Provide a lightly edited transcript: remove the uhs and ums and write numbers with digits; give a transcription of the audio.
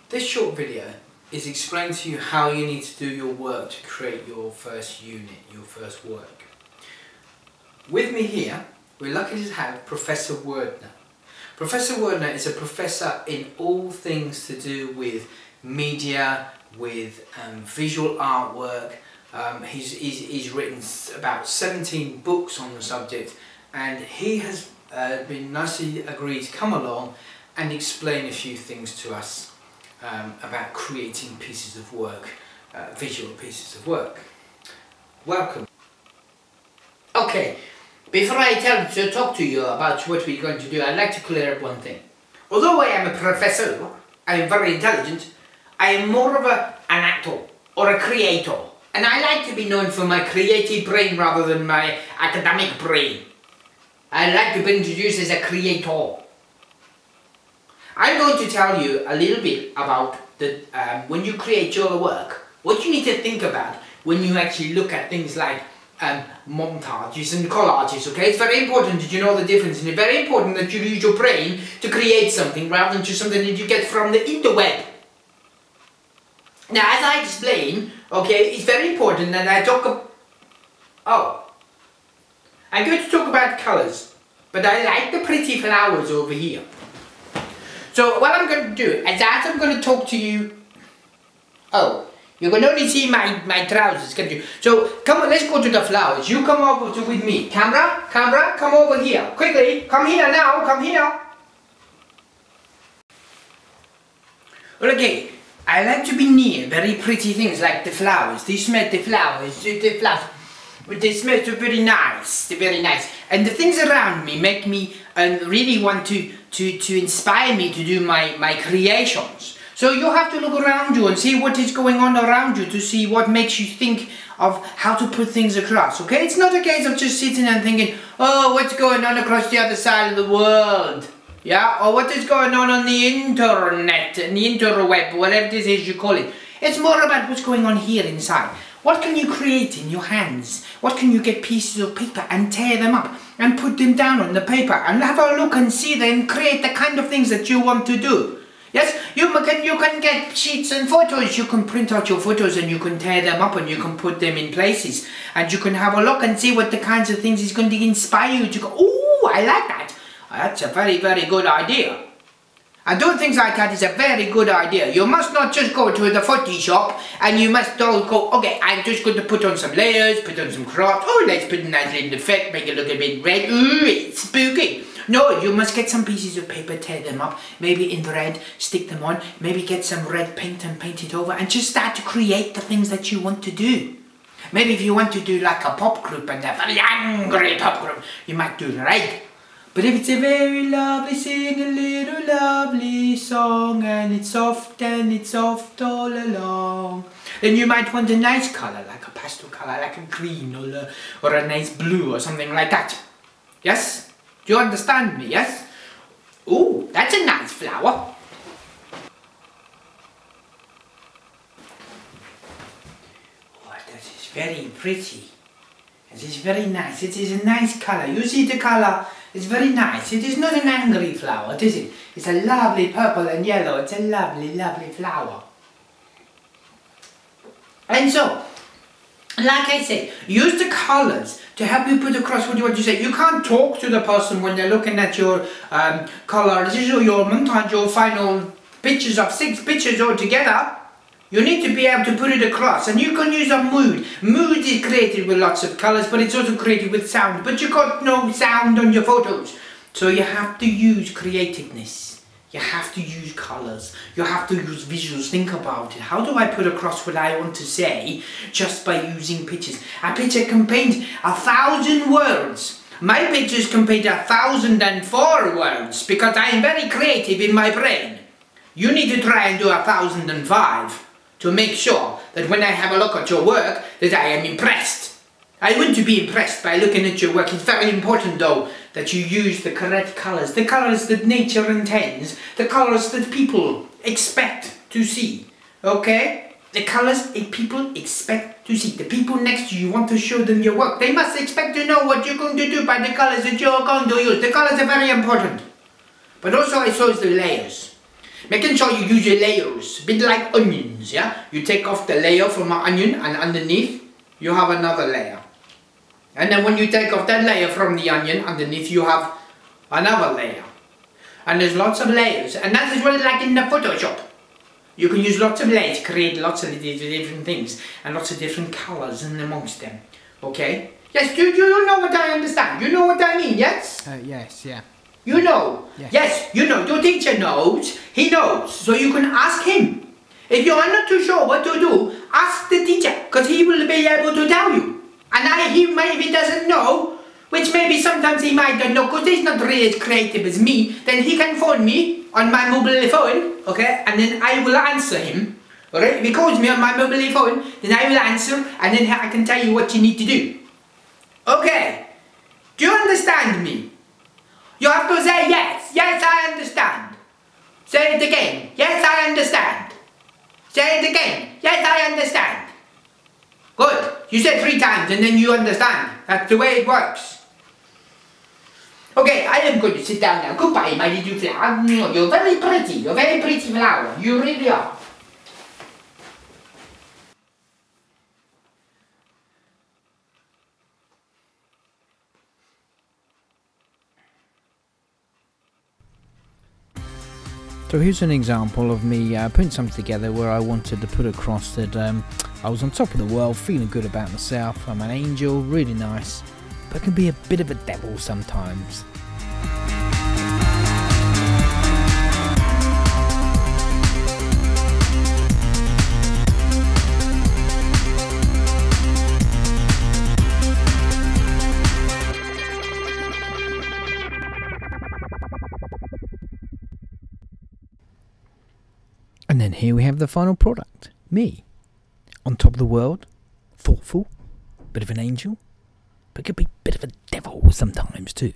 This short video is explaining to you how you need to do your work to create your first unit, your first work. With me here, we're lucky to have Professor Werdner. Professor Werdner is a professor in all things to do with media, with visual artwork. He's written about 17 books on the subject, and he has been nicely agreed to come along and explain a few things to us about creating pieces of work, visual pieces of work. Welcome. Okay, before I talk to you about what we're going to do, I'd like to clear up one thing. Although I am a professor, I am very intelligent, I am more of an actor or a creator. And I like to be known for my creative brain rather than my academic brain. I like to be introduced as a creator. I'm going to tell you a little bit about when you create your work, what you need to think about when you actually look at things like montages and collages, okay? It's very important that you know the difference, and it's very important that you use your brain to create something rather than just something that you get from the interweb. Now, as I explain, okay, it's very important that I talk I'm going to talk about colours, but I like the pretty flowers over here. So what I'm going to do is, as I'm going to talk to you, you can only see my trousers, can't you? So come on, let's go to the flowers. You come over with me. Camera, come over here. Quickly, come here now, come here. Okay, I like to be near very pretty things like the flowers. They smell the flowers, they smell so very nice, they're very nice. And the things around me make me really want to inspire me to do my creations. So you have to look around you and see what is going on around you to see what makes you think of how to put things across, okay? It's not a case of just sitting and thinking, oh, what's going on across the other side of the world? Yeah, or what is going on the internet, and the interweb, whatever this is you call it. It's more about what's going on here inside. What can you create in your hands? What can you get pieces of paper and tear them up and put them down on the paper and have a look and see them and create the kind of things that you want to do? Yes, you can get sheets and photos. You can print out your photos and you can tear them up and you can put them in places. And you can have a look and see what the kinds of things is going to inspire you to go, oh, I like that. That's a very, very good idea. And doing things like that is a very good idea. You must not just go to the footy shop and you must all go, okay, I'm just going to put on some layers, put on some crops. Oh, let's put a nice little effect, make it look a bit red. Ooh, it's spooky. No, you must get some pieces of paper, tear them up, maybe in red, stick them on, maybe get some red paint and paint it over and just start to create the things that you want to do. Maybe if you want to do like a pop group and a very angry pop group, you might do red. But if it's a very lovely, sing a little lovely song and it's soft all along, then you might want a nice colour, like a pastel colour, like a green or a nice blue or something like that. Yes? Do you understand me, yes? Ooh, that's a nice flower. Oh, that is very pretty. It is very nice. It is a nice colour. You see the colour? It's very nice. It is not an angry flower, is it? It's a lovely purple and yellow. It's a lovely, lovely flower. And so, like I say, use the colours to help you put across what you want to say. You can't talk to the person when they're looking at your colours or your montage, your final pictures of 6 pictures all together. You need to be able to put it across, and you can use a mood. Mood is created with lots of colours, but it's also created with sound. But you got no sound on your photos. So you have to use creativeness. You have to use colours. You have to use visuals. Think about it. How do I put across what I want to say just by using pictures? A picture can paint 1,000 words. My pictures can paint 1,004 words because I am very creative in my brain. You need to try and do 1,005. To make sure that when I have a look at your work, that I am impressed. I want to be impressed by looking at your work. It's very important though that you use the correct colours, the colours that nature intends, the colours that people expect to see, okay? The colours people expect to see. The people next to you want to show them your work. They must expect to know what you're going to do by the colours that you're going to use. The colours are very important. But also I suppose the layers. Making sure you use your layers, a bit like onions, yeah? You take off the layer from an onion and underneath you have another layer. And then when you take off that layer from the onion, underneath you have another layer. And there's lots of layers, and that is what it's like in the Photoshop. You can use lots of layers to create lots of different things and lots of different colors in amongst them. Okay? Yes, do you know what I understand? You know what I mean, yes? Yes, yeah. You know? Yes. Yes, you know. Your teacher knows. He knows. So you can ask him. If you are not too sure what to do, ask the teacher, because he will be able to tell you. And he maybe doesn't know, which maybe sometimes he might not know, because he's not really as creative as me, then he can phone me on my mobile phone, okay, and then I will answer him, alright? If he calls me on my mobile phone, then I will answer, and then I can tell you what you need to do. Okay, do you understand me? You have to say yes, yes I understand. Say it again, yes I understand. Say it again, yes I understand. Good, you said 3 times and then you understand. That's the way it works. Okay, I am going to sit down now. Goodbye, my little flower. You're very pretty. You're a very pretty flower. You really are. So here's an example of me putting something together where I wanted to put across that I was on top of the world, feeling good about myself. I'm an angel, really nice, but can be a bit of a devil sometimes. And then here we have the final product. Me. On top of the world. Thoughtful. Bit of an angel. But could be a bit of a devil sometimes too.